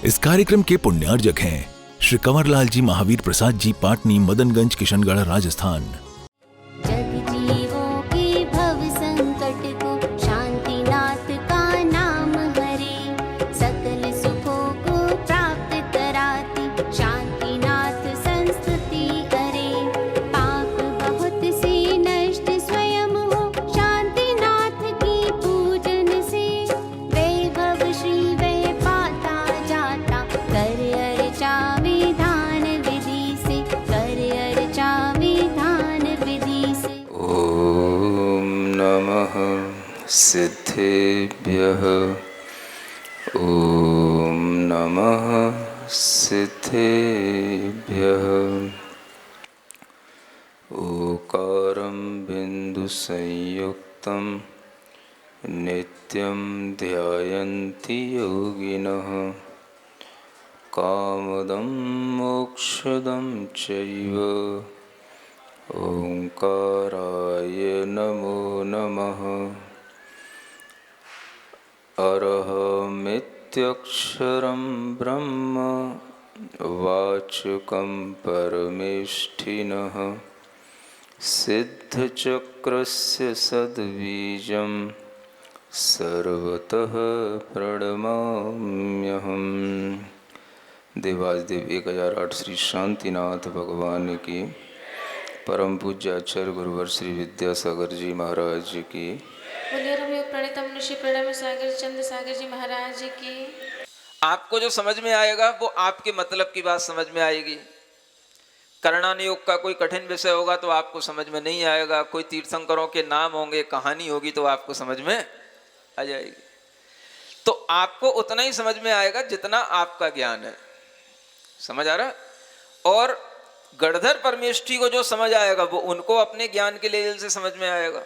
इस कार्यक्रम के पुण्यार्जक हैं श्री कंवरलाल जी महावीर प्रसाद जी, पाटनी, मदनगंज, किशनगढ़, राजस्थान। जग जीवों के भव संकट को शांतिनाथ का नाम हरे, सकल सुखों को प्राप्त कराती शांतिनाथ संस्तुति करे। पाप बहुत से नष्ट स्वयं हो शांतिनाथ की पूजन से, वैभव श्री वै पाता जाता कर अर्चा विधान विधि से, कर अर्चा विधान विधि से। ओम नमः सिद्धेभ्यः, ओम नमः सिद्धेभ्यः। ओकारं बिन्दुसंयुक्तं नित्यं ध्यायन्ति योगिनः, कामदं मोक्षदं चैव ओंकाराय नमो नमः। अरहमित्यक्षरं ब्रह्म वाचकं परमेष्ठिनः, सिद्धचक्रस्य सद्बीजं सर्वतः प्रणमाम्यहम्। देवाधिदेव 1008 श्री शांतिनाथ भगवान की, परम पूज्य आचार्य गुरुवर श्री विद्यासागर जी महाराज की, बोलिए रमयोग प्रणितम ऋषि प्रणम सागर चंद्र सागर जी महाराज की। आपको जो समझ में आएगा वो आपके मतलब की बात समझ में आएगी। करणानुयोग का कोई कठिन विषय होगा तो आपको समझ में नहीं आएगा। कोई तीर्थंकरों के नाम होंगे, कहानी होगी तो आपको समझ में आ जाएगी। तो आपको उतना ही समझ में आएगा जितना आपका ज्ञान है। समझ आ रहा है? और गणधर परमेष्ठी को जो समझ आएगा वो उनको अपने ज्ञान के लेवल से समझ में आएगा।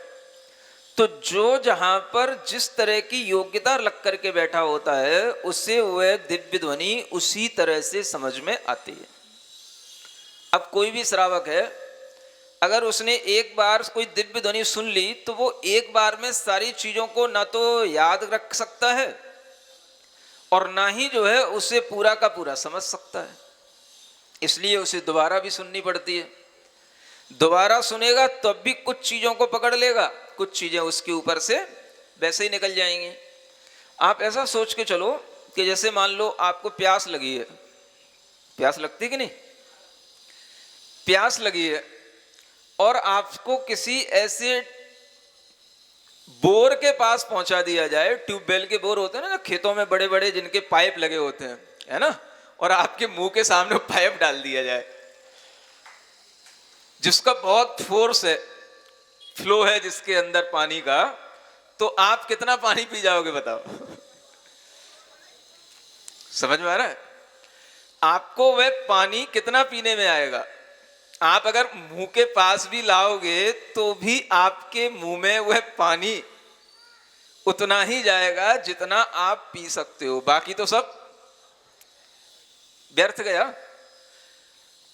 तो जो जहां पर जिस तरह की योग्यता लग करके बैठा होता है उससे वह दिव्य ध्वनि उसी तरह से समझ में आती है। अब कोई भी श्रावक है, अगर उसने एक बार कोई दिव्य ध्वनि सुन ली तो वो एक बार में सारी चीजों को ना तो याद रख सकता है और ना ही जो है उसे पूरा का पूरा समझ सकता है। इसलिए उसे दोबारा भी सुननी पड़ती है। दोबारा सुनेगा तब भी कुछ चीजों को पकड़ लेगा, कुछ चीजें उसके ऊपर से वैसे ही निकल जाएंगी। आप ऐसा सोच के चलो कि जैसे मान लो आपको प्यास लगी है। प्यास लगती कि नहीं? प्यास लगी है और आपको किसी ऐसे बोर के पास पहुंचा दिया जाए। ट्यूबवेल के बोर होते हैं ना खेतों में, बड़े बड़े जिनके पाइप लगे होते हैं, है ना, और आपके मुंह के सामने पाइप डाल दिया जाए जिसका बहुत फोर्स है, फ्लो है जिसके अंदर पानी का, तो आप कितना पानी पी जाओगे बताओ? समझ में आ रहा है? आपको वह पानी कितना पीने में आएगा? आप अगर मुंह के पास भी लाओगे तो भी आपके मुंह में वह पानी उतना ही जाएगा जितना आप पी सकते हो, बाकी तो सब व्यर्थ गया।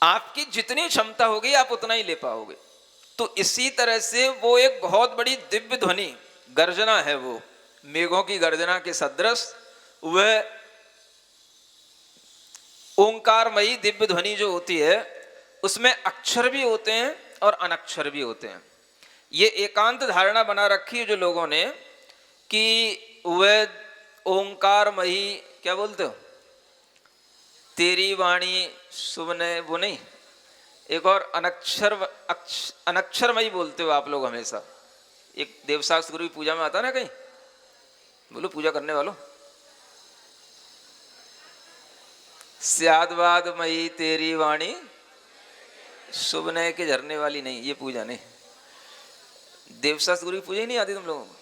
आपकी जितनी क्षमता होगी आप उतना ही ले पाओगे। तो इसी तरह से वो एक बहुत बड़ी दिव्य ध्वनि, गर्जना है, वो मेघों की गर्जना के सदृश वह ओंकारमयी दिव्य ध्वनि जो होती है उसमें अक्षर भी होते हैं और अनक्षर भी होते हैं। ये एकांत धारणा बना रखी है जो लोगों ने कि वह ओंकारमयी, क्या बोलते हो, तेरी वाणी सुबह, वो नहीं, एक और अनक्षरमयी बोलते हो आप लोग हमेशा। एक देवशास्त्र गुरु की पूजा में आता ना, कहीं बोलो पूजा करने वालों, स्यादवादमयी तेरी वाणी सुबह के झरने वाली नहीं, ये पूजा नहीं। देवशास्त्र गुरु की पूजा ही नहीं आती तुम लोगों को?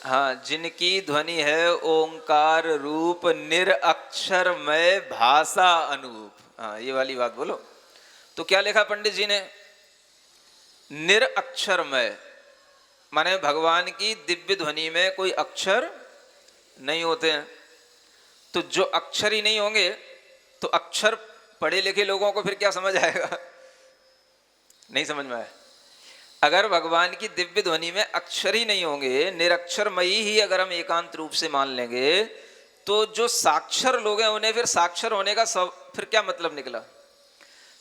हाँ, जिनकी ध्वनि है ओंकार रूप निरअक्षरमय भाषा अनूप। हाँ, ये वाली बात बोलो। तो क्या लिखा पंडित जी ने? निरअक्षरमय माने भगवान की दिव्य ध्वनि में कोई अक्षर नहीं होते हैं। तो जो अक्षर ही नहीं होंगे तो अक्षर पढ़े लिखे लोगों को फिर क्या समझ आएगा? नहीं समझ में आया। अगर भगवान की दिव्य ध्वनि में अक्षर ही नहीं होंगे, निरक्षरमयी ही अगर हम एकांत रूप से मान लेंगे, तो जो साक्षर लोग हैं उन्हें फिर साक्षर होने का फिर क्या मतलब निकला?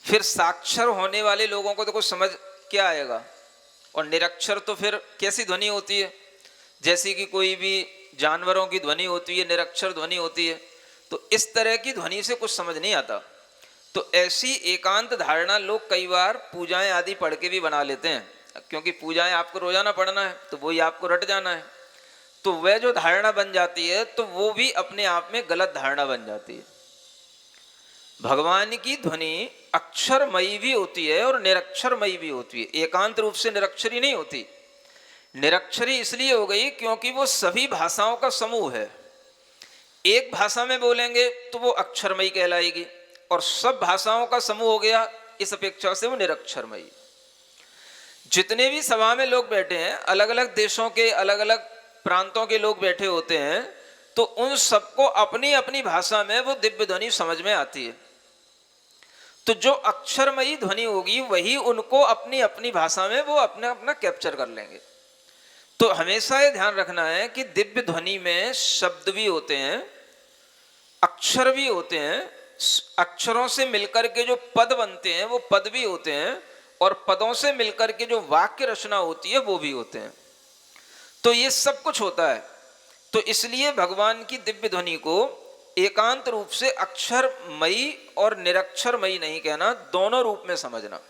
फिर साक्षर होने वाले लोगों को तो कुछ समझ क्या आएगा? और निरक्षर तो फिर कैसी ध्वनि होती है? जैसे कि कोई भी जानवरों की ध्वनि होती है, निरक्षर ध्वनि होती है, तो इस तरह की ध्वनि से कुछ समझ नहीं आता। तो ऐसी एकांत धारणा लोग कई बार पूजाएं आदि पढ़ के भी बना लेते हैं, क्योंकि पूजाएं आपको रोजाना पढ़ना है तो वही आपको रट जाना है। तो वह जो धारणा बन जाती है तो वो भी अपने आप में गलत धारणा बन जाती है। भगवान की ध्वनि अक्षरमयी भी होती है और निरक्षरमयी भी होती है, एकांत रूप से निरक्षरी नहीं होती। निरक्षरी इसलिए हो गई क्योंकि वो सभी भाषाओं का समूह है। एक भाषा में बोलेंगे तो वो अक्षरमयी कहलाएगी, और सब भाषाओं का समूह हो गया, इस अपेक्षा से वो निरक्षरमयी। जितने भी सभा में लोग बैठे हैं, अलग अलग देशों के अलग अलग प्रांतों के लोग बैठे होते हैं, तो उन सबको अपनी अपनी भाषा में वो दिव्य ध्वनि समझ में आती है। तो जो अक्षरमयी ध्वनि होगी वही उनको अपनी अपनी भाषा में वो अपना अपना कैप्चर कर लेंगे। तो हमेशा ये ध्यान रखना है कि दिव्य ध्वनि में शब्द भी होते हैं, अक्षर भी होते हैं, अक्षरों से मिलकर के जो पद बनते हैं वो पद भी होते हैं, और पदों से मिलकर के जो वाक्य रचना होती है वो भी होते हैं। तो ये सब कुछ होता है। तो इसलिए भगवान की दिव्य ध्वनि को एकांत रूप से अक्षरमयी और निरक्षरमयी नहीं कहना, दोनों रूप में समझना।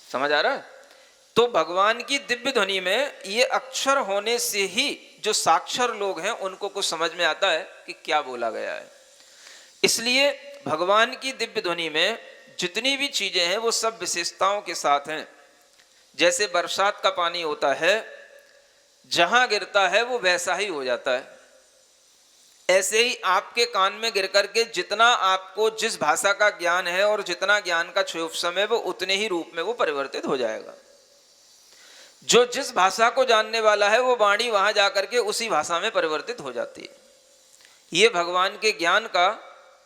समझ आ रहा है? तो भगवान की दिव्य ध्वनि में ये अक्षर होने से ही जो साक्षर लोग हैं उनको कुछ समझ में आता है कि क्या बोला गया है। इसलिए भगवान की दिव्य ध्वनि में जितनी भी चीजें हैं वो सब विशेषताओं के साथ हैं। जैसे बरसात का पानी होता है, जहां गिरता है वो वैसा ही हो जाता है, ऐसे ही आपके कान में गिर करके जितना आपको जिस भाषा का ज्ञान है और जितना ज्ञान का क्षयोपशम है वो उतने ही रूप में वो परिवर्तित हो जाएगा। जो जिस भाषा को जानने वाला है वो वाणी वहां जाकर के उसी भाषा में परिवर्तित हो जाती है। ये भगवान के ज्ञान का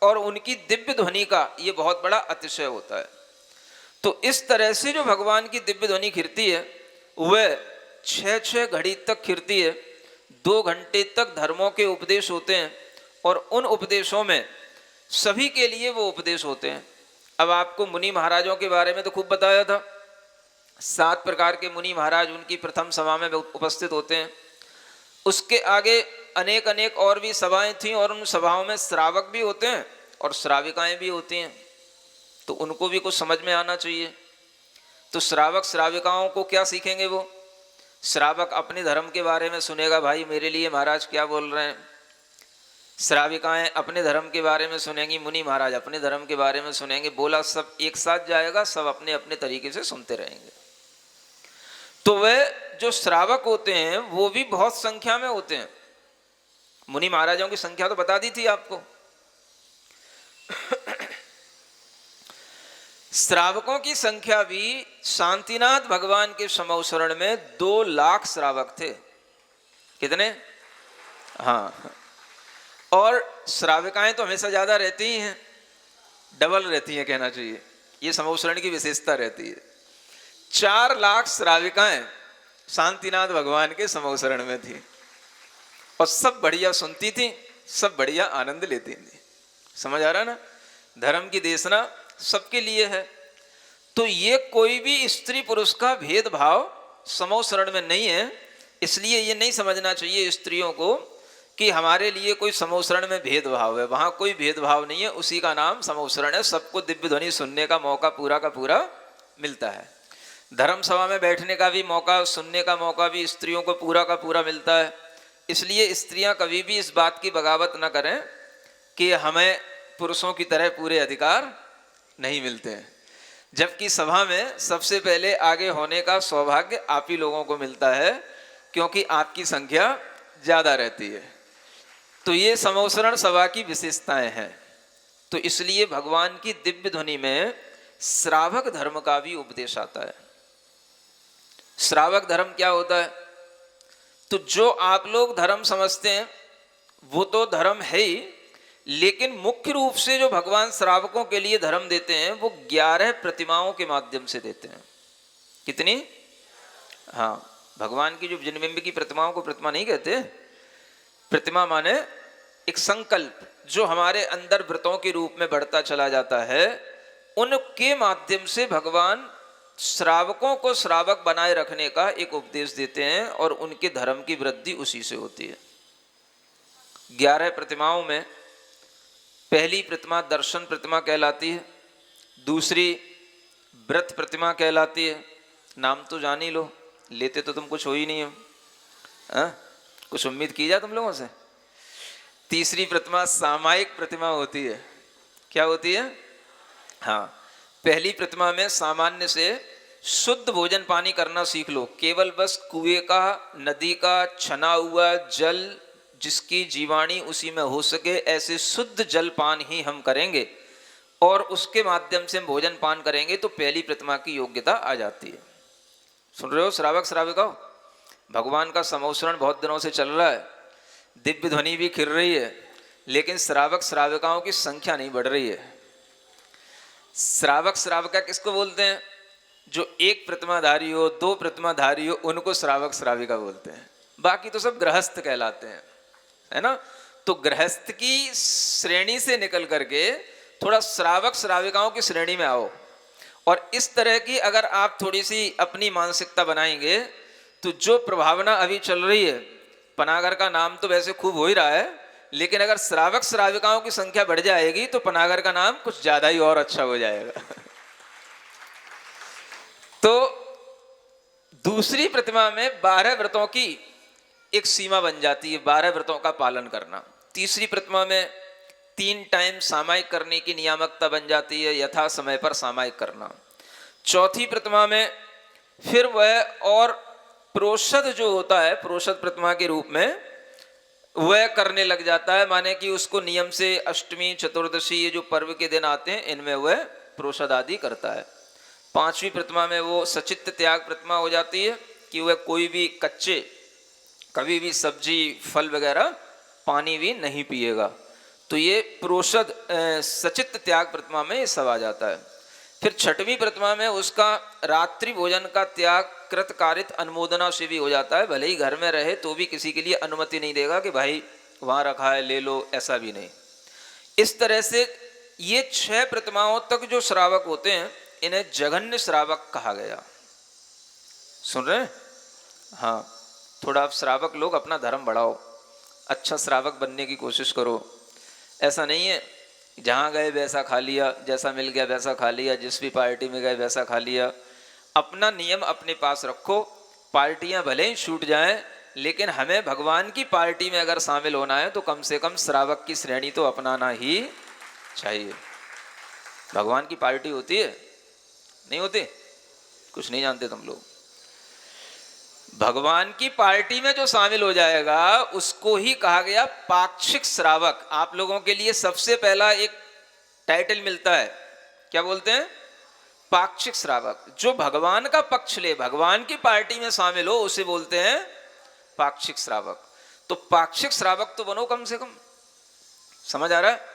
और उनकी दिव्य ध्वनि का ये बहुत बड़ा अतिशय होता है। तो इस तरह से जो भगवान की दिव्य ध्वनि खिरती है वह 6 घड़ी तक खिरती है। 2 घंटे तक धर्मों के उपदेश होते हैं, और उन उपदेशों में सभी के लिए वो उपदेश होते हैं। अब आपको मुनि महाराजों के बारे में तो खूब बताया था, 7 प्रकार के मुनि महाराज उनकी प्रथम सभा में उपस्थित होते हैं। उसके आगे अनेक अनेक और भी सभाएं थीं, और उन सभाओं में श्रावक भी होते हैं और श्राविकाएं भी होती हैं। तो उनको भी कुछ समझ में आना चाहिए। तो श्रावक श्राविकाओं को क्या सीखेंगे? वो श्रावक अपने धर्म के बारे में सुनेगा, भाई मेरे लिए महाराज क्या बोल रहे हैं। श्राविकाएं अपने धर्म के बारे में सुनेंगी, मुनि महाराज अपने धर्म के बारे में सुनेंगे। बोला सब एक साथ जाएगा, सब अपने अपने तरीके से सुनते रहेंगे। तो वह जो श्रावक होते हैं वो भी बहुत संख्या में होते हैं। मुनि महाराजों की संख्या तो बता दी थी आपको। श्रावकों की संख्या भी शांतिनाथ भगवान के समौसरण में 2 लाख श्रावक थे। कितने? हाँ। और श्राविकाएं तो हमेशा ज्यादा रहती ही हैं, डबल रहती हैं कहना चाहिए, ये समौसरण की विशेषता रहती है। 4 लाख श्राविकाएं शांतिनाथ भगवान के समौसरण में थी, और सब बढ़िया सुनती थी, सब बढ़िया आनंद लेती थी। समझ आ रहा ना? धर्म की देशना सबके लिए है। तो ये कोई भी स्त्री पुरुष का भेदभाव समौसरण में नहीं है। इसलिए ये नहीं समझना चाहिए स्त्रियों को कि हमारे लिए कोई समौसरण में भेदभाव है। वहां कोई भेदभाव नहीं है, उसी का नाम समौसरण है। सबको दिव्य ध्वनि सुनने का मौका पूरा का पूरा मिलता है। धर्म सभा में बैठने का भी मौका, सुनने का मौका भी स्त्रियों को पूरा का पूरा मिलता है। इसलिए स्त्रियां कभी भी इस बात की बगावत न करें कि हमें पुरुषों की तरह पूरे अधिकार नहीं मिलते हैं, जबकि सभा में सबसे पहले आगे होने का सौभाग्य आप ही लोगों को मिलता है, क्योंकि आपकी संख्या ज्यादा रहती है। तो ये समौसरण सभा की विशेषताएं हैं। तो इसलिए भगवान की दिव्य ध्वनि में श्रावक धर्म का भी उपदेश आता है। श्रावक धर्म क्या होता है? तो जो आप लोग धर्म समझते हैं वो तो धर्म है ही, लेकिन मुख्य रूप से जो भगवान श्रावकों के लिए धर्म देते हैं वो 11 प्रतिमाओं के माध्यम से देते हैं। कितनी? हाँ, भगवान की जो जन्मबिंब की प्रतिमाओं को प्रतिमा नहीं कहते। प्रतिमा माने एक संकल्प जो हमारे अंदर व्रतों के रूप में बढ़ता चला जाता है, उनके माध्यम से भगवान श्रावकों को श्रावक बनाए रखने का एक उपदेश देते हैं और उनके धर्म की वृद्धि उसी से होती है। 11 प्रतिमाओं में पहली प्रतिमा दर्शन प्रतिमा कहलाती है, दूसरी व्रत प्रतिमा कहलाती है। नाम तो जान ही लो, लेते तो तुम कुछ हो ही नहीं हो, कुछ उम्मीद की जाए तुम लोगों से। तीसरी प्रतिमा सामायिक प्रतिमा होती है। क्या होती है? हाँ, पहली प्रतिमा में सामान्य से शुद्ध भोजन पानी करना सीख लो। केवल बस कुएं का, नदी का छना हुआ जल जिसकी जीवाणी उसी में हो सके, ऐसे शुद्ध जल पान ही हम करेंगे और उसके माध्यम से हम भोजन पान करेंगे तो पहली प्रतिमा की योग्यता आ जाती है। सुन रहे हो श्रावक श्राविकाओ? भगवान का समोसरण बहुत दिनों से चल रहा है, दिव्य ध्वनि भी खिल रही है, लेकिन श्रावक श्राविकाओं की संख्या नहीं बढ़ रही है। श्रावक श्राविका किसको बोलते हैं? जो एक प्रतिमाधारी हो, 2 प्रतिमाधारी हो, उनको श्रावक श्राविका बोलते हैं। बाकी तो सब गृहस्थ कहलाते हैं, है ना। तो गृहस्थ की श्रेणी से निकल करके थोड़ा श्रावक श्राविकाओं की श्रेणी में आओ। और इस तरह की अगर आप थोड़ी सी अपनी मानसिकता बनाएंगे तो जो प्रभावना अभी चल रही है, पनागर का नाम तो वैसे खूब हो ही रहा है, लेकिन अगर श्रावक श्राविकाओं की संख्या बढ़ जाएगी तो पनागर का नाम कुछ ज्यादा ही और अच्छा हो जाएगा। तो दूसरी प्रतिमा में 12 व्रतों की एक सीमा बन जाती है, 12 व्रतों का पालन करना। तीसरी प्रतिमा में 3 टाइम सामायिक करने की नियामकता बन जाती है, यथा समय पर सामायिक करना। चौथी प्रतिमा में फिर वह और प्रोषद जो होता है, प्रोषद प्रतिमा के रूप में वह करने लग जाता है, माने कि उसको नियम से अष्टमी चतुर्दशी ये जो पर्व के दिन आते हैं इनमें वह प्रोषद आदि करता है। पांचवी प्रतिमा में वो सचित्त त्याग प्रतिमा हो जाती है कि वह कोई भी कच्चे कभी भी सब्जी फल वगैरह पानी भी नहीं पिएगा। तो ये प्रोषद सचित्त त्याग प्रतिमा में ये सब आ जाता है। फिर छठवीं प्रतिमा में उसका रात्रि भोजन का त्याग कृतकारित अनुमोदना से भी हो जाता है। भले ही घर में रहे तो भी किसी के लिए अनुमति नहीं देगा कि भाई वहाँ रखा है ले लो, ऐसा भी नहीं। इस तरह से ये 6 प्रतिमाओं तक जो श्रावक होते हैं इन्हें जघन्य श्रावक कहा गया। सुन रहे हैं? हाँ, थोड़ा आप श्रावक लोग अपना धर्म बढ़ाओ, अच्छा श्रावक बनने की कोशिश करो। ऐसा नहीं है जहाँ गए वैसा खा लिया, जैसा मिल गया वैसा खा लिया, जिस भी पार्टी में गए वैसा खा लिया। अपना नियम अपने पास रखो। पार्टियां भले ही छूट जाएं, लेकिन हमें भगवान की पार्टी में अगर शामिल होना है तो कम से कम श्रावक की श्रेणी तो अपनाना ही चाहिए। भगवान की पार्टी होती है? नहीं होती? कुछ नहीं जानते तुम लोग। भगवान की पार्टी में जो शामिल हो जाएगा उसको ही कहा गया पाक्षिक श्रावक। आप लोगों के लिए सबसे पहला एक टाइटल मिलता है, क्या बोलते हैं? पाक्षिक श्रावक। जो भगवान का पक्ष ले, भगवान की पार्टी में शामिल हो, उसे बोलते हैं पाक्षिक श्रावक। तो पाक्षिक श्रावक तो बनो कम से कम। समझ आ रहा है?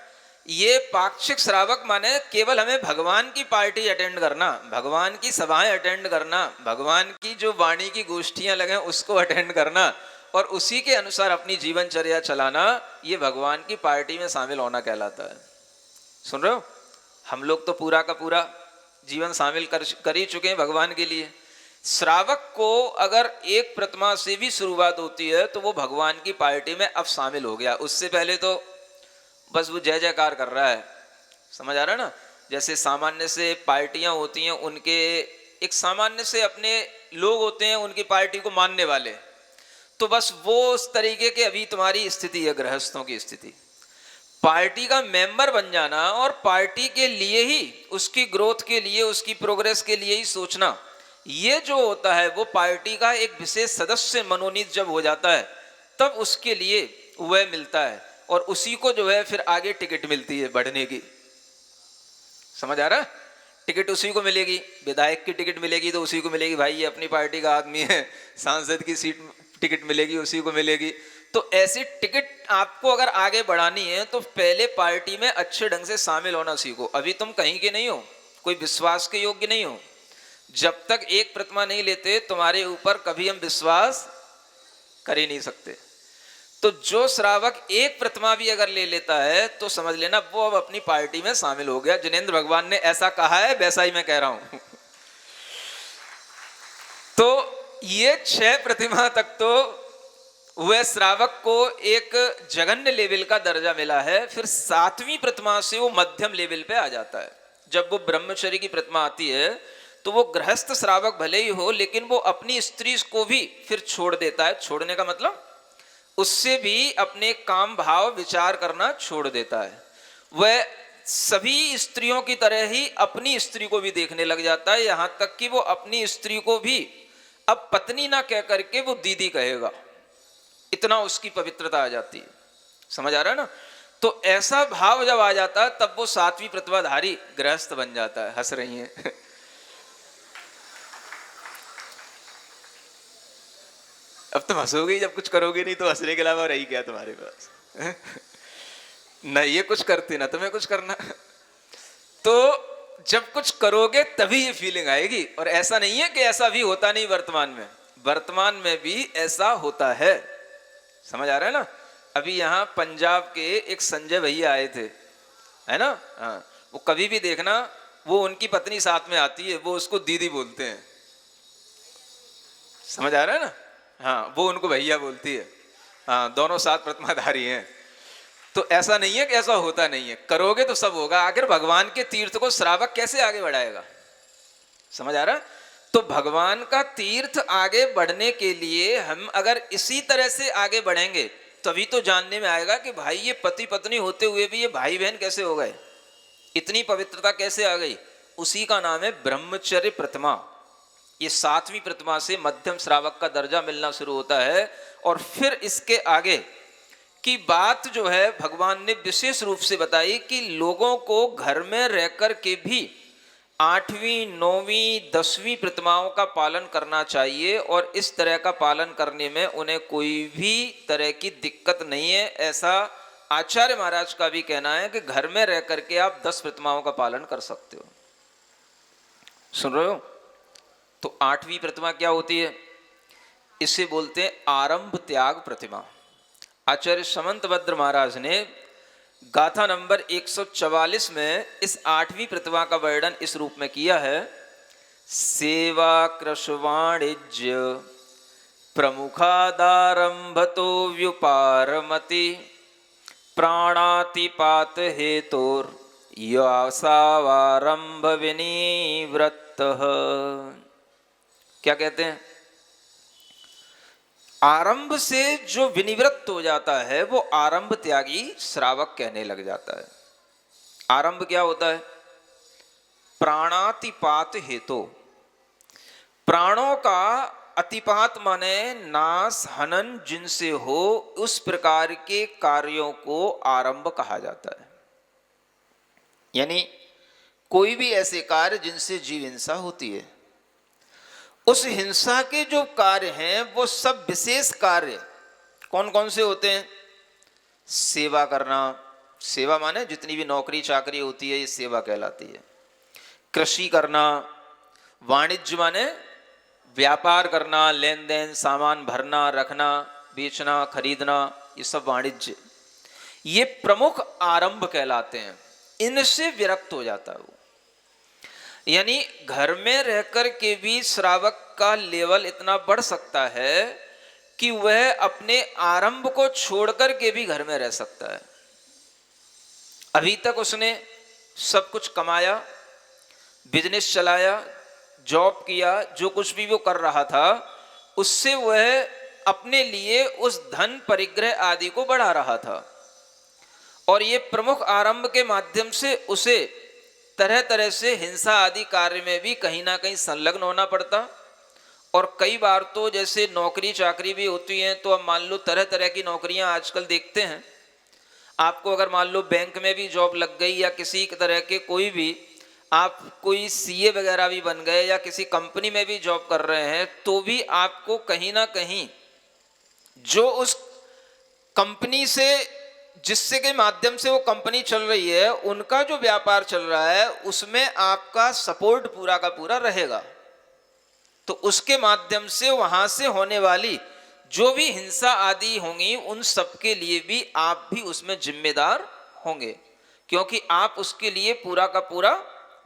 ये पाक्षिक श्रावक माने केवल हमें भगवान की पार्टी अटेंड करना, भगवान की सभाएं अटेंड करना, भगवान की जो वाणी की गोष्ठियां लगे उसको अटेंड करना और उसी के अनुसार अपनी जीवनचर्या चलाना, ये भगवान की पार्टी में शामिल होना कहलाता है। सुन रहे हो? हम लोग तो पूरा का पूरा जीवन शामिल कर ही चुके हैं भगवान के लिए। श्रावक को अगर एक प्रतिमा से भी शुरुआत होती है तो वो भगवान की पार्टी में अब शामिल हो गया। उससे पहले तो बस वो जय जयकार कर रहा है। समझ आ रहा है ना? जैसे सामान्य से पार्टियां होती हैं, उनके एक सामान्य से अपने लोग होते हैं उनकी पार्टी को मानने वाले, तो बस वो उस तरीके के अभी तुम्हारी स्थिति है, गृहस्थों की स्थिति। पार्टी का मेंबर बन जाना और पार्टी के लिए ही, उसकी ग्रोथ के लिए, उसकी प्रोग्रेस के लिए ही सोचना, ये जो होता है वो पार्टी का एक विशेष सदस्य मनोनीत जब हो जाता है तब उसके लिए वह मिलता है और उसी को जो है फिर आगे टिकट मिलती है बढ़ने की। समझ आ रहा है? टिकट उसी को मिलेगी, विधायक की टिकट मिलेगी तो उसी को मिलेगी, भाई ये अपनी पार्टी का आदमी है। सांसद की सीट टिकट मिलेगी उसी को मिलेगी। तो ऐसी टिकट आपको अगर आगे बढ़ानी है तो पहले पार्टी में अच्छे ढंग से शामिल होना सीखो। अभी तुम कहीं के नहीं हो, कोई विश्वास के योग्य नहीं हो। जब तक एक प्रतिमा नहीं लेते तुम्हारे ऊपर कभी हम विश्वास कर ही नहीं सकते। तो जो श्रावक एक प्रतिमा भी अगर ले लेता है तो समझ लेना वो अब अपनी पार्टी में शामिल हो गया। जिनेंद्र भगवान ने ऐसा कहा है, वैसा ही मैं कह रहा हूं। तो ये 6 प्रतिमा तक तो वह श्रावक को एक जघन्य लेवल का दर्जा मिला है। फिर 7वीं प्रतिमा से वो मध्यम लेवल पे आ जाता है। जब वो ब्रह्मचर्य की प्रतिमा आती है तो वो गृहस्थ श्रावक भले ही हो, लेकिन वो अपनी स्त्री को भी फिर छोड़ देता है। छोड़ने का मतलब उससे भी अपने काम भाव विचार करना छोड़ देता है। वह सभी स्त्रियों की तरह ही अपनी स्त्री को भी देखने लग जाता है, यहां तक कि वो अपनी स्त्री को भी अब पत्नी ना कह करके वो दीदी कहेगा। इतना उसकी पवित्रता आ जाती है। समझ आ रहा है ना? तो ऐसा भाव जब आ जाता है तब वो 7वीं प्रतिभाधारी गृहस्थ बन जाता है। हंस रही हैं। अब तुम हंसोगे जब कुछ करोगे नहीं तो हंसने के अलावा रही क्या तुम्हारे पास? न ये कुछ करते ना तुम्हें कुछ करना। तो जब कुछ करोगे तभी ये फीलिंग आएगी। और ऐसा नहीं है कि ऐसा भी होता नहीं, वर्तमान में भी ऐसा होता है। समझ आ रहा है ना? अभी यहाँ पंजाब के एक संजय भैया आए थे, है ना? हाँ, वो कभी भी देखना वो उनकी पत्नी साथ में आती है, वो उसको दीदी बोलते हैं। समझ आ रहा है ना? हाँ, वो उनको भैया बोलती है। हाँ, दोनों साथ प्रतिमाधारी हैं। तो ऐसा नहीं है कि ऐसा होता नहीं है, करोगे तो सब होगा। आखिर भगवान के तीर्थ को श्रावक कैसे आगे बढ़ाएगा? समझ आ रहा है? तो भगवान का तीर्थ आगे बढ़ने के लिए हम अगर इसी तरह से आगे बढ़ेंगे तभी तो जानने में आएगा कि भाई ये पति पत्नी होते हुए भी ये भाई बहन कैसे हो गए, इतनी पवित्रता कैसे आ गई। उसी का नाम है ब्रह्मचर्य प्रतिमा। ये 7वीं प्रतिमा से मध्यम श्रावक का दर्जा मिलना शुरू होता है। और फिर इसके आगे की बात जो है भगवान ने विशेष रूप से बताई कि लोगों को घर में रहकर के भी 8वीं 9वीं 10वीं प्रतिमाओं का पालन करना चाहिए। और इस तरह का पालन करने में उन्हें कोई भी तरह की दिक्कत नहीं है। ऐसा आचार्य महाराज का भी कहना है कि घर में रह करके आप 10 प्रतिमाओं का पालन कर सकते हो। सुन रहे हो? तो 8वीं प्रतिमा क्या होती है? इसे बोलते हैं आरंभ त्याग प्रतिमा। आचार्य समंतभद्र महाराज ने गाथा नंबर 144 में इस 8वीं प्रतिमा का वर्णन इस रूप में किया है। सेवा कृष वाणिज्य प्रमुखादारंभतो व्युपारमति प्राणातिपात हेतुर यासावारंभ विनिवृत्तः। क्या कहते हैं? आरंभ से जो विनिवृत्त हो जाता है वो आरंभ त्यागी श्रावक कहने लग जाता है। आरंभ क्या होता है? प्राणातिपात हेतु। प्राणों का अतिपात माने नाश हनन जिनसे हो, उस प्रकार के कार्यों को आरंभ कहा जाता है। यानी कोई भी ऐसे कार्य जिनसे जीव हिंसा होती है, उस हिंसा के जो कार्य हैं वो सब विशेष कार्य कौन कौन से होते हैं? सेवा करना। सेवा माने जितनी भी नौकरी चाकरी होती है ये सेवा कहलाती है। कृषि करना। वाणिज्य माने व्यापार करना, लेन देन, सामान भरना, रखना, बेचना, खरीदना, ये सब वाणिज्य। ये प्रमुख आरंभ कहलाते हैं। इनसे विरक्त हो जाता है वो। यानी घर में रहकर के भी श्रावक का लेवल इतना बढ़ सकता है कि वह अपने आरंभ को छोड़कर के भी घर में रह सकता है। अभी तक उसने सब कुछ कमाया, बिजनेस चलाया, जॉब किया, जो कुछ भी वो कर रहा था उससे वह अपने लिए उस धन परिग्रह आदि को बढ़ा रहा था। और ये प्रमुख आरंभ के माध्यम से उसे तरह तरह से हिंसा आदि कार्य में भी कहीं ना कहीं संलग्न होना पड़ता। और कई बार तो जैसे नौकरी चाकरी भी होती हैं, तो अब मान लो तरह तरह की नौकरियां आजकल देखते हैं। आपको अगर मान लो बैंक में भी जॉब लग गई या किसी तरह के कोई भी आप कोई सीए वगैरह भी बन गए या किसी कंपनी में भी जॉब कर रहे हैं, तो भी आपको कहीं ना कहीं जो उस कंपनी से जिससे के माध्यम से वो कंपनी चल रही है, उनका जो व्यापार चल रहा है उसमें आपका सपोर्ट पूरा का पूरा रहेगा। तो उसके माध्यम से वहां से होने वाली जो भी हिंसा आदि होंगी उन सब के लिए भी आप भी उसमें जिम्मेदार होंगे, क्योंकि आप उसके लिए पूरा का पूरा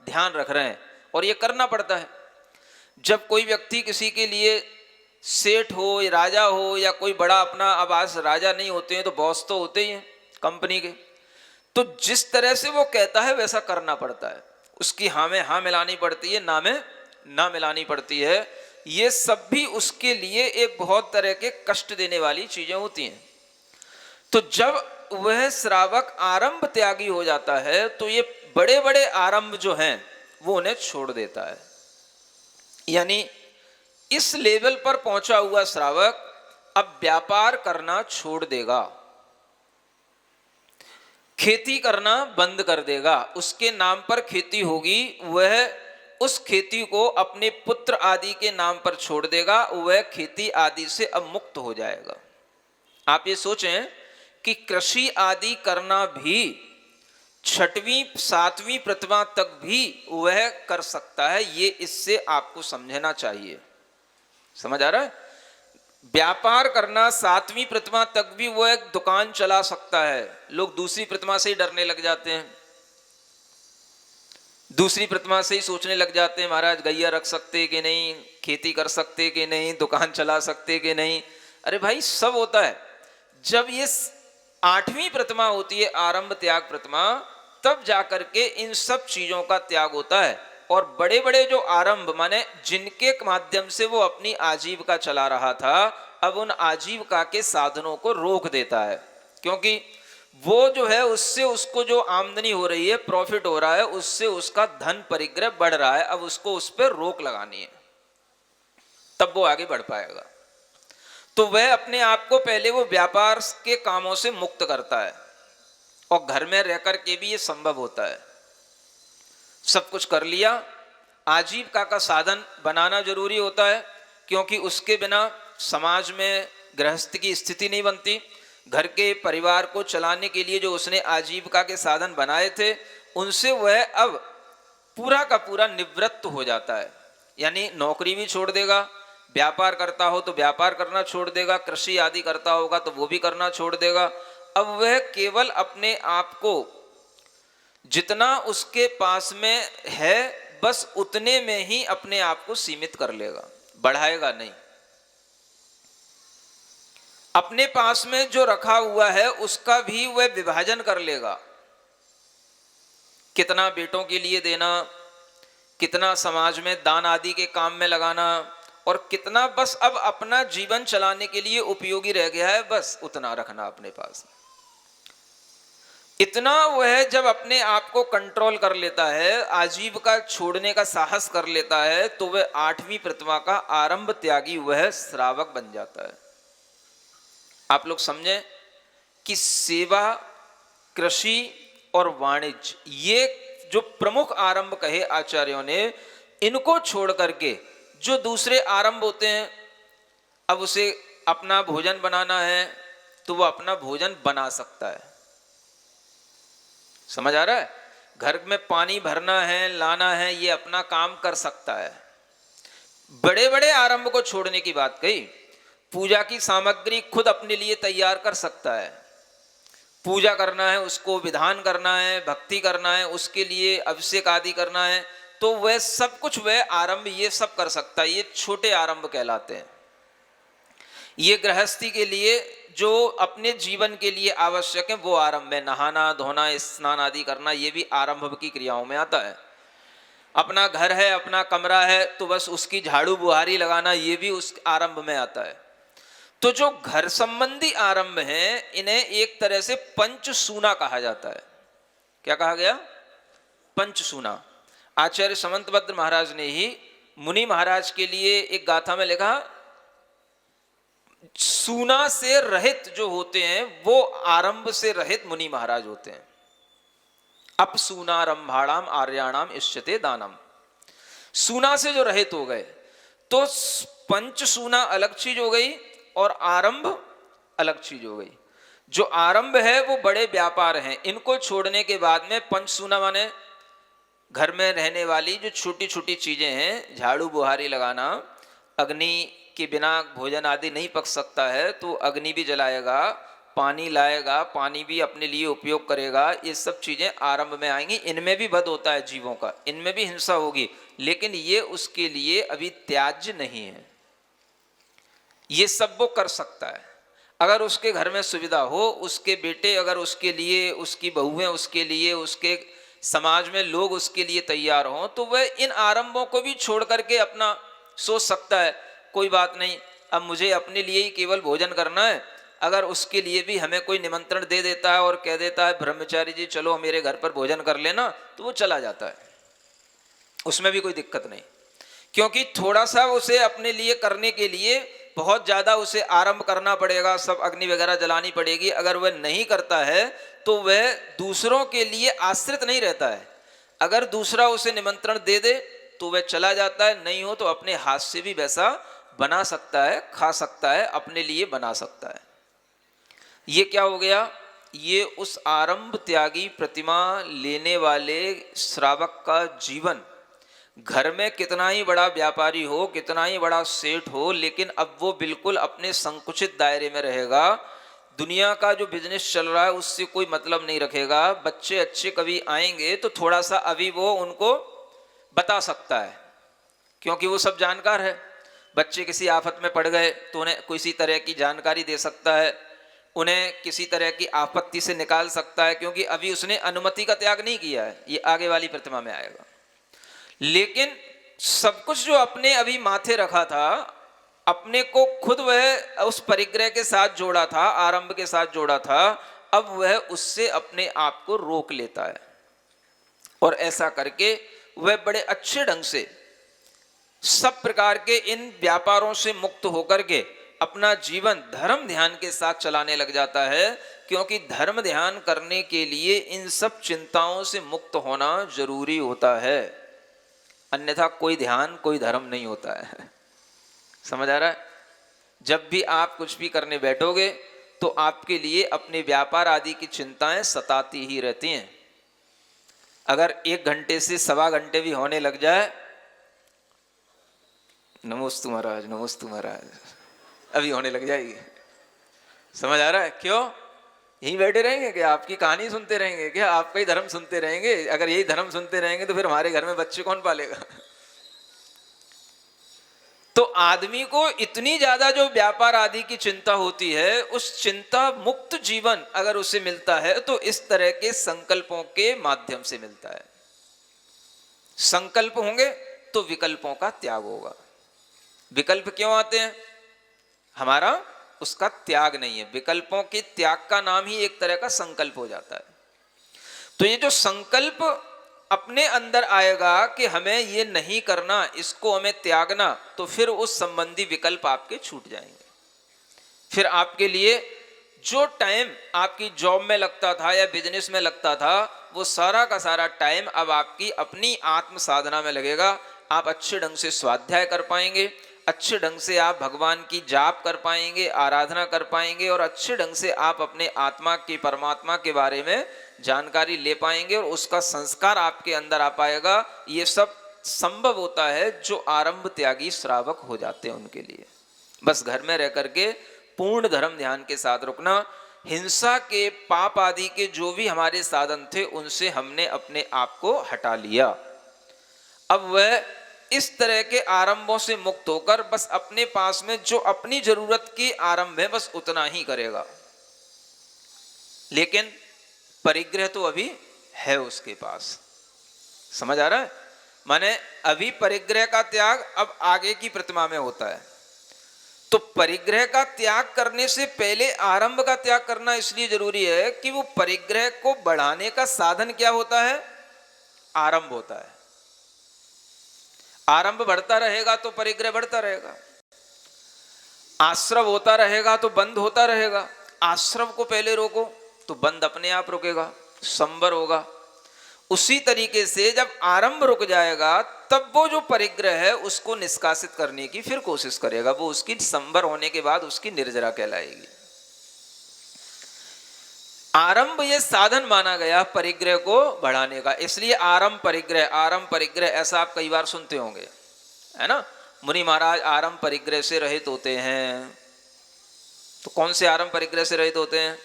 ध्यान रख रहे हैं और ये करना पड़ता है। जब कोई व्यक्ति किसी के लिए सेठ हो या राजा हो या कोई बड़ा अपना, अब आज राजा नहीं होते हैं तो बॉस तो होते ही हैं कंपनी के, तो जिस तरह से वो कहता है वैसा करना पड़ता है। उसकी हाँ में हाँ मिलानी पड़ती है, ना में ना मिलानी पड़ती है। ये सब भी उसके लिए एक बहुत तरह के कष्ट देने वाली चीजें होती हैं। तो जब वह श्रावक आरंभ त्यागी हो जाता है तो ये बड़े बड़े आरंभ जो हैं वो उन्हें छोड़ देता है। यानी इस लेवल पर पहुंचा हुआ श्रावक अब व्यापार करना छोड़ देगा, खेती करना बंद कर देगा। उसके नाम पर खेती होगी, वह उस खेती को अपने पुत्र आदि के नाम पर छोड़ देगा, वह खेती आदि से अब मुक्त हो जाएगा। आप ये सोचें कि कृषि आदि करना भी 6वीं 7वीं प्रतिमा तक भी वह कर सकता है। ये इससे आपको समझना चाहिए। समझ आ रहा है? व्यापार करना 7वीं प्रतिमा तक भी वो एक दुकान चला सकता है। लोग दूसरी प्रतिमा से ही डरने लग जाते हैं, दूसरी प्रतिमा से ही सोचने लग जाते हैं महाराज गैया रख सकते कि नहीं, खेती कर सकते कि नहीं, दुकान चला सकते कि नहीं। अरे भाई सब होता है। जब ये 8वीं प्रतिमा होती है आरंभ त्याग प्रतिमा, तब जाकर के इन सब चीजों का त्याग होता है। और बड़े बड़े जो आरंभ माने जिनके माध्यम से वो अपनी आजीविका चला रहा था, अब उन आजीविका के साधनों को रोक देता है, क्योंकि वो जो है उससे उसको जो आमदनी हो रही है, प्रॉफिट हो रहा है, उससे उसका धन परिग्रह बढ़ रहा है। अब उसको उस पर रोक लगानी है, तब वो आगे बढ़ पाएगा। तो वह अपने आप को पहले वो व्यापार के कामों से मुक्त करता है, और घर में रह करके भी ये संभव होता है। सब कुछ कर लिया, आजीविका का साधन बनाना जरूरी होता है, क्योंकि उसके बिना समाज में गृहस्थ की स्थिति नहीं बनती। घर के परिवार को चलाने के लिए जो उसने आजीविका के साधन बनाए थे, उनसे वह अब पूरा का पूरा निवृत्त हो जाता है। यानी नौकरी भी छोड़ देगा, व्यापार करता हो तो व्यापार करना छोड़ देगा, कृषि आदि करता होगा तो वो भी करना छोड़ देगा। अब वह केवल अपने आप को जितना उसके पास में है बस उतने में ही अपने आप को सीमित कर लेगा, बढ़ाएगा नहीं। अपने पास में जो रखा हुआ है उसका भी वह विभाजन कर लेगा। कितना बेटों के लिए देना, कितना समाज में दान आदि के काम में लगाना, और कितना बस अब अपना जीवन चलाने के लिए उपयोगी रह गया है, बस उतना रखना अपने पास। इतना वह जब अपने आप को कंट्रोल कर लेता है, आजीविका छोड़ने का साहस कर लेता है, तो वह 8वीं प्रतिमा का आरंभ त्यागी वह श्रावक बन जाता है। आप लोग समझें कि सेवा, कृषि और वाणिज्य, ये जो प्रमुख आरंभ कहे आचार्यों ने, इनको छोड़ करके जो दूसरे आरंभ होते हैं, अब उसे अपना भोजन बनाना है तो वह अपना भोजन बना सकता है। समझ आ रहा है? घर में पानी भरना है, लाना है, ये अपना काम कर सकता है। बड़े बड़े आरंभ को छोड़ने की बात कही। पूजा की सामग्री खुद अपने लिए तैयार कर सकता है। पूजा करना है, उसको विधान करना है, भक्ति करना है, उसके लिए अभिषेक आदि करना है, तो वह सब कुछ वह आरंभ ये सब कर सकता है। ये छोटे आरंभ कहलाते हैं। ये गृहस्थी के लिए जो अपने जीवन के लिए आवश्यक है वो आरंभ है। नहाना, धोना, स्नान आदि करना, ये भी आरंभ की क्रियाओं में आता है। अपना घर है, अपना कमरा है, तो बस उसकी झाड़ू बुहारी लगाना, ये भी उस आरंभ में आता है। तो जो घर संबंधी आरंभ हैं, इन्हें एक तरह से पंचसूना कहा जाता है। क्या कहा गया? पंचसूना। आचार्य समंतभद्र महाराज ने ही मुनि महाराज के लिए एक गाथा में लिखा, सूना से रहित जो होते हैं वो आरंभ से रहित मुनि महाराज होते हैं। अपसूनारंभाणाम आर्याणाम इष्यते दानम। सूना से जो रहित हो गए, तो पंचसूना अलग चीज हो गई और आरंभ अलग चीज हो गई। जो आरंभ है वो बड़े व्यापार हैं, इनको छोड़ने के बाद में पंचसूना माने घर में रहने वाली जो छोटी छोटी चीजें हैं, झाड़ू बुहारी लगाना, अग्नि के बिना भोजन आदि नहीं पक सकता है, तो अग्नि भी जलाएगा, पानी लाएगा, पानी भी अपने लिए उपयोग करेगा। ये सब चीज़ें आरंभ में आएंगी। इनमें भी वध होता है जीवों का, इनमें भी हिंसा होगी, लेकिन ये उसके लिए अभी त्याज्य नहीं है। ये सब वो कर सकता है। अगर उसके घर में सुविधा हो, उसके बेटे अगर उसके लिए, उसकी बहुएं उसके लिए, उसके समाज में लोग उसके लिए तैयार हों, तो वह इन आरंभों को भी छोड़ करके अपना सोच सकता है कोई बात नहीं, अब मुझे अपने लिए ही केवल भोजन करना है। अगर उसके लिए भी हमें कोई निमंत्रण दे देता है और कह देता है ब्रह्मचारी जी चलो मेरे घर पर भोजन कर लेना, तो वो चला जाता है, उसमें भी कोई दिक्कत नहीं। क्योंकि थोड़ा सा उसे अपने लिए करने के लिए बहुत ज़्यादा उसे आरंभ करना पड़ेगा, सब अग्नि वगैरह जलानी पड़ेगी। अगर वह नहीं करता है तो वह दूसरों के लिए आश्रित नहीं रहता है। अगर दूसरा उसे निमंत्रण दे दे तो वह चला जाता है, नहीं हो तो अपने हाथ से भी वैसा बना सकता है, खा सकता है, अपने लिए बना सकता है। ये क्या हो गया? ये उस आरंभ त्यागी प्रतिमा लेने वाले श्रावक का जीवन। घर में कितना ही बड़ा व्यापारी हो, कितना ही बड़ा सेठ हो, लेकिन अब वो बिल्कुल अपने संकुचित दायरे में रहेगा। दुनिया का जो बिजनेस चल रहा है उससे कोई मतलब नहीं रखेगा। बच्चे अच्छे कभी आएंगे तो थोड़ा सा अभी वो उनको बता सकता है, क्योंकि वो सब जानकार है। बच्चे किसी आफत में पड़ गए तो उन्हें किसी तरह की जानकारी दे सकता है, उन्हें किसी तरह की आपत्ति से निकाल सकता है, क्योंकि अभी उसने अनुमति का त्याग नहीं किया है। ये आगे वाली प्रतिमा में आएगा। लेकिन सब कुछ जो अपने अभी माथे रखा था, अपने को खुद वह उस परिग्रह के साथ जोड़ा था, आरंभ के साथ जोड़ा था, अब वह उससे अपने आप को रोक लेता है। और ऐसा करके वह बड़े अच्छे ढंग से सब प्रकार के इन व्यापारों से मुक्त होकर के अपना जीवन धर्म ध्यान के साथ चलाने लग जाता है। क्योंकि धर्म ध्यान करने के लिए इन सब चिंताओं से मुक्त होना जरूरी होता है, अन्यथा कोई ध्यान कोई धर्म नहीं होता है। समझ आ रहा है? जब भी आप कुछ भी करने बैठोगे तो आपके लिए अपने व्यापार आदि की चिंताएं सताती ही रहती हैं। अगर 1 घंटे से 1.25 घंटे भी होने लग जाए, नमोस्तु महाराज, नमोस्तु महाराज, अभी होने लग जाएगी। समझ आ रहा है? क्यों? यहीं बैठे रहेंगे क्या? आपकी कहानी सुनते रहेंगे क्या? आपका ही धर्म सुनते रहेंगे? अगर यही धर्म सुनते रहेंगे तो फिर हमारे घर में बच्चे कौन पालेगा? तो आदमी को इतनी ज्यादा जो व्यापार आदि की चिंता होती है, उस चिंता मुक्त जीवन अगर उसे मिलता है तो इस तरह के संकल्पों के माध्यम से मिलता है। संकल्प होंगे तो विकल्पों का त्याग होगा। विकल्प क्यों आते हैं? हमारा उसका त्याग नहीं है। विकल्पों के त्याग का नाम ही एक तरह का संकल्प हो जाता है। तो ये जो संकल्प अपने अंदर आएगा कि हमें ये नहीं करना, इसको हमें त्यागना, तो फिर उस संबंधी विकल्प आपके छूट जाएंगे। फिर आपके लिए जो टाइम आपकी जॉब में लगता था या बिजनेस में लगता था, वो सारा का सारा टाइम अब आपकी अपनी आत्म साधना में लगेगा। आप अच्छे ढंग से स्वाध्याय कर पाएंगे, अच्छे ढंग से आप भगवान की जाप कर पाएंगे, आराधना कर पाएंगे, और अच्छे ढंग से आप अपने आत्मा के परमात्मा के बारे में जानकारी ले पाएंगे और उसका संस्कार आपके अंदर आ पाएगा। ये सब संभव होता है जो आरंभ त्यागी श्रावक हो जाते हैं उनके लिए। बस घर में रह करके पूर्ण धर्म ध्यान के साथ रुकना। हिंसा के पाप आदि के जो भी हमारे साधन थे उनसे हमने अपने आप को हटा लिया। अब वह इस तरह के आरंभों से मुक्त होकर बस अपने पास में जो अपनी जरूरत की आरंभ है बस उतना ही करेगा। लेकिन परिग्रह तो अभी है उसके पास। समझ आ रहा है? माने अभी परिग्रह का त्याग अब आगे की प्रतिमा में होता है। तो परिग्रह का त्याग करने से पहले आरंभ का त्याग करना इसलिए जरूरी है कि वो परिग्रह को बढ़ाने का साधन क्या होता है? आरंभ होता है। आरंभ बढ़ता रहेगा तो परिग्रह बढ़ता रहेगा। आश्रव होता रहेगा तो बंद होता रहेगा। आश्रव को पहले रोको तो बंद अपने आप रुकेगा, संवर होगा। उसी तरीके से जब आरंभ रुक जाएगा तब वो जो परिग्रह है उसको निष्कासित करने की फिर कोशिश करेगा। वो उसकी संवर होने के बाद उसकी निर्जरा कहलाएगी। आरंभ ये साधन माना गया परिग्रह को बढ़ाने का, इसलिए आरंभ परिग्रह ऐसा आप कई बार सुनते होंगे, है ना? मुनि महाराज आरंभ परिग्रह से रहित होते हैं। तो कौन से आरंभ परिग्रह से रहित होते हैं?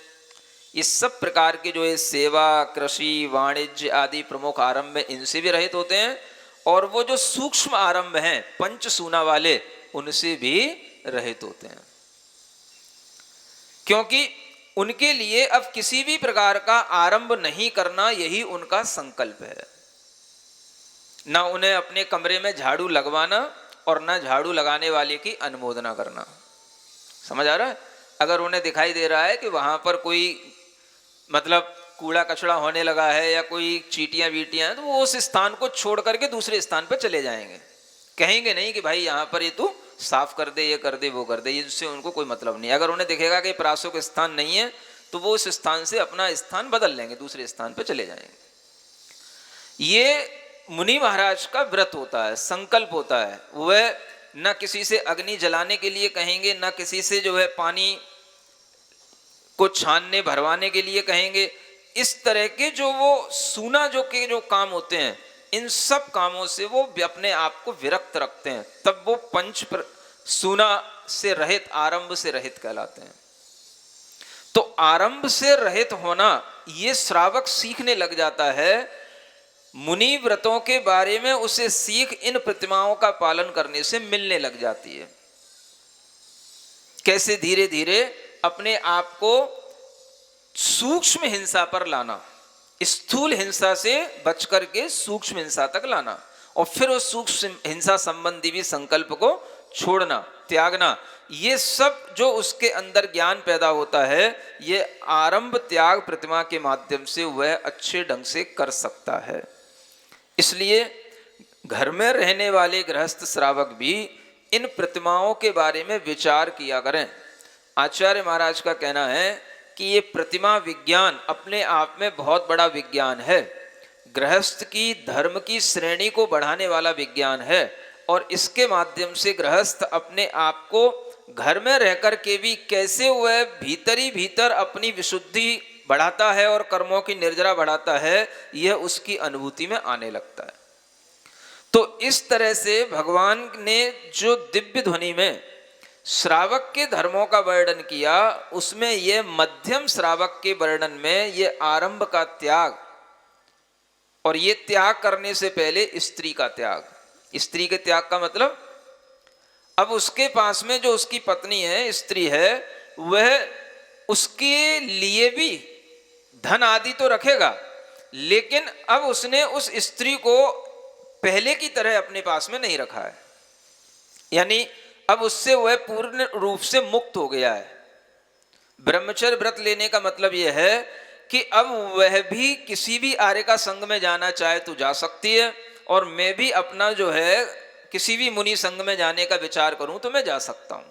इस सब प्रकार के जो है सेवा, कृषि, वाणिज्य आदि प्रमुख आरंभ है, इनसे भी रहित होते हैं। और वो जो सूक्ष्म आरंभ हैं पंचसूना वाले, उनसे भी रहित होते हैं, क्योंकि उनके लिए अब किसी भी प्रकार का आरंभ नहीं करना, यही उनका संकल्प है। ना उन्हें अपने कमरे में झाड़ू लगवाना और ना झाड़ू लगाने वाले की अनुमोदना करना। समझ आ रहा है? अगर उन्हें दिखाई दे रहा है कि वहां पर कोई मतलब कूड़ा कचड़ा होने लगा है या कोई चींटियां वीटियां हैं, तो वो उस स्थान को छोड़ करके दूसरे स्थान पर चले जाएंगे। कहेंगे नहीं कि भाई यहाँ पर ये तू साफ कर दे, ये कर दे, वो कर दे, इससे उनको कोई मतलब नहीं। अगर उन्हें दिखेगा कि प्रासुक स्थान नहीं है, तो वो उस स्थान से अपना स्थान बदल लेंगे, दूसरे स्थान पर चले जाएंगे। ये मुनि महाराज का व्रत होता है, संकल्प होता है। वह न किसी से अग्नि जलाने के लिए कहेंगे, न किसी से जो है पानी को छानने भरवाने के लिए कहेंगे। इस तरह के जो वो सूना जो काम होते हैं, इन सब कामों से वो अपने आप को विरक्त रखते हैं, तब वो सूना से रहित, आरंभ से रहित कहलाते हैं। तो आरंभ से रहित होना ये श्रावक सीखने लग जाता है। मुनि व्रतों के बारे में उसे सीख इन प्रतिमाओं का पालन करने से मिलने लग जाती है। कैसे धीरे धीरे अपने आप को सूक्ष्म हिंसा पर लाना, स्थूल हिंसा से बच करके सूक्ष्म हिंसा तक लाना, और फिर उस सूक्ष्म हिंसा संबंधी भी संकल्प को छोड़ना, त्यागना। ये सब जो उसके अंदर ज्ञान पैदा होता है, ये आरंभ त्याग प्रतिमा के माध्यम से वह अच्छे ढंग से कर सकता है। इसलिए घर में रहने वाले गृहस्थ श्रावक भी इन प्रतिमाओं के बारे में विचार किया करें। आचार्य महाराज का कहना है कि ये प्रतिमा विज्ञान अपने आप में बहुत बड़ा विज्ञान है, गृहस्थ की धर्म की श्रेणी को बढ़ाने वाला विज्ञान है, और इसके माध्यम से गृहस्थ अपने आप को घर में रहकर के भी कैसे वह भीतरी भीतर अपनी विशुद्धि बढ़ाता है और कर्मों की निर्जरा बढ़ाता है, यह उसकी अनुभूति में आने लगता है। तो इस तरह से भगवान ने जो दिव्य ध्वनि में श्रावक के धर्मों का वर्णन किया, उसमें यह मध्यम श्रावक के वर्णन में यह आरंभ का त्याग, और ये त्याग करने से पहले स्त्री का त्याग। स्त्री के त्याग का मतलब, अब उसके पास में जो उसकी पत्नी है, स्त्री है, वह उसके लिए भी धन आदि तो रखेगा, लेकिन अब उसने उस स्त्री को पहले की तरह अपने पास में नहीं रखा है। यानी अब उससे वह पूर्ण रूप से मुक्त हो गया है। ब्रह्मचर्य व्रत लेने का मतलब यह है कि अब वह भी किसी भी आर्य का संग में जाना चाहे तो जा सकती है, और मैं भी अपना जो है किसी भी मुनि संग में जाने का विचार करूं तो मैं जा सकता हूं।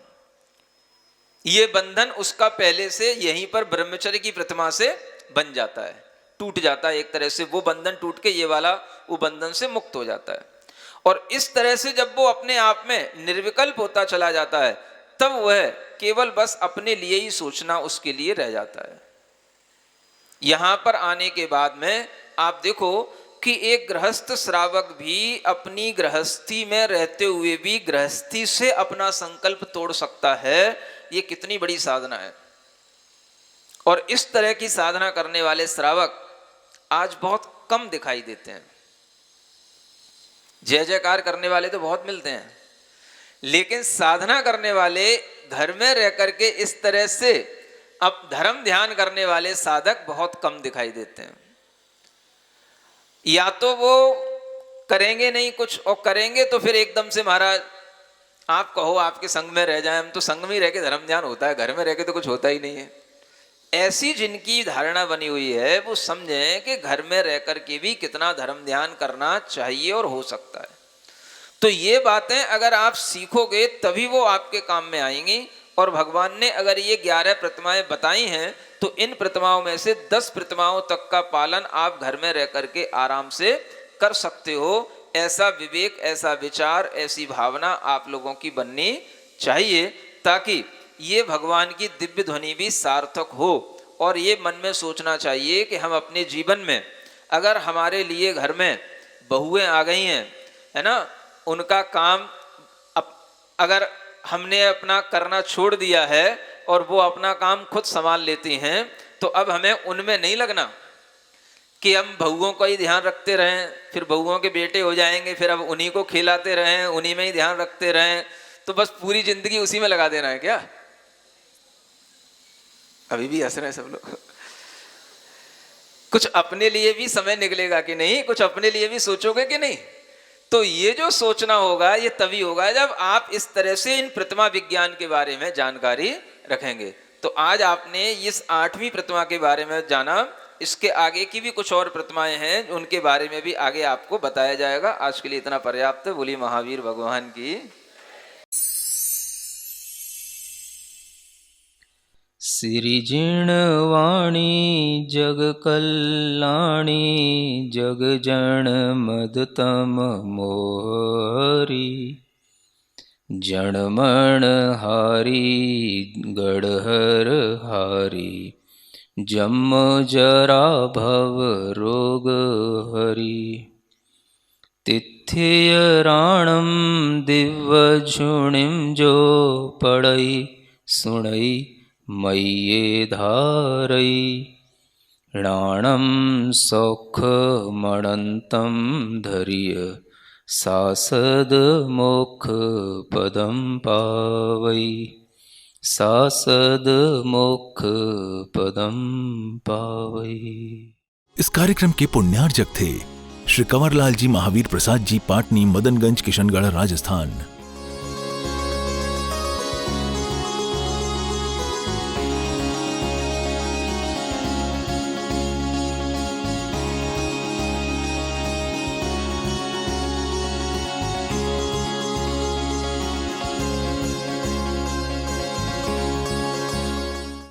ये बंधन उसका पहले से यहीं पर ब्रह्मचर्य की प्रतिमा से बन जाता है, टूट जाता है। एक तरह से वो बंधन टूट के ये वाला वो बंधन से मुक्त हो जाता है। और इस तरह से जब वो अपने आप में निर्विकल्प होता चला जाता है, तब वह केवल बस अपने लिए ही सोचना उसके लिए रह जाता है। यहां पर आने के बाद में आप देखो कि एक गृहस्थ श्रावक भी अपनी गृहस्थी में रहते हुए भी गृहस्थी से अपना संकल्प तोड़ सकता है। ये कितनी बड़ी साधना है। और इस तरह की साधना करने वाले श्रावक आज बहुत कम दिखाई देते हैं। जय जयकार करने वाले तो बहुत मिलते हैं, लेकिन साधना करने वाले, घर में रह करके इस तरह से अब धर्म ध्यान करने वाले साधक बहुत कम दिखाई देते हैं। या तो वो करेंगे नहीं कुछ, और करेंगे तो फिर एकदम से महाराज आप कहो आपके संग में रह जाए, हम तो संग में ही रह के धर्म ध्यान होता है, घर में रह के तो कुछ होता ही नहीं है। ऐसी जिनकी धारणा बनी हुई है वो समझें कि घर में रह कर के भी कितना धर्म ध्यान करना चाहिए और हो सकता है। तो ये बातें अगर आप सीखोगे तभी वो आपके काम में आएंगी। और भगवान ने अगर ये 11 प्रतिमाएं बताई हैं, तो इन प्रतिमाओं में से 10 प्रतिमाओं तक का पालन आप घर में रह करके आराम से कर सकते हो। ऐसा विवेक, ऐसा विचार, ऐसी भावना आप लोगों की बननी चाहिए, ताकि ये भगवान की दिव्य ध्वनि भी सार्थक हो। और ये मन में सोचना चाहिए कि हम अपने जीवन में अगर हमारे लिए घर में बहुएं आ गई हैं, है ना, उनका काम अब अगर हमने अपना करना छोड़ दिया है और वो अपना काम खुद संभाल लेती हैं, तो अब हमें उनमें नहीं लगना कि हम बहुओं का ही ध्यान रखते रहें, फिर बहुओं के बेटे हो जाएंगे, फिर अब उन्हीं को खिलाते रहें, उन्हीं में ही ध्यान रखते रहें, तो बस पूरी जिंदगी उसी में लगा देना है क्या? अभी भी हंस रहे हैं सब लोग। कुछ अपने लिए भी समय निकलेगा कि नहीं? कुछ अपने लिए भी सोचोगे कि नहीं? तो ये जो सोचना होगा ये तभी होगा जब आप इस तरह से इन प्रतिमा विज्ञान के बारे में जानकारी रखेंगे। तो आज आपने इस 8वीं प्रतिमा के बारे में जाना, इसके आगे की भी कुछ और प्रतिमाएं हैं उनके बारे में भी आगे आपको बताया जाएगा। आज के लिए इतना पर्याप्त है। बोलिए महावीर भगवान की। सिरिजिणवाणी जग कल्याणी जग जन मदतम मोहरी जनमण हारी गढ़हर हारी जम जरा भव रोग हरि तिथ्य राणम दिव्य झुणिम जो पड़ई सुणई मय्ये धारई राणम सौख मणंतम धैर्य सासद मोक्ष पदम पावई सासद मोक्ष पदम पावई। इस कार्यक्रम के पुण्यार्जक थे श्री कंवरलाल जी महावीर प्रसाद जी, पाटनी, मदनगंज, किशनगढ़, राजस्थान।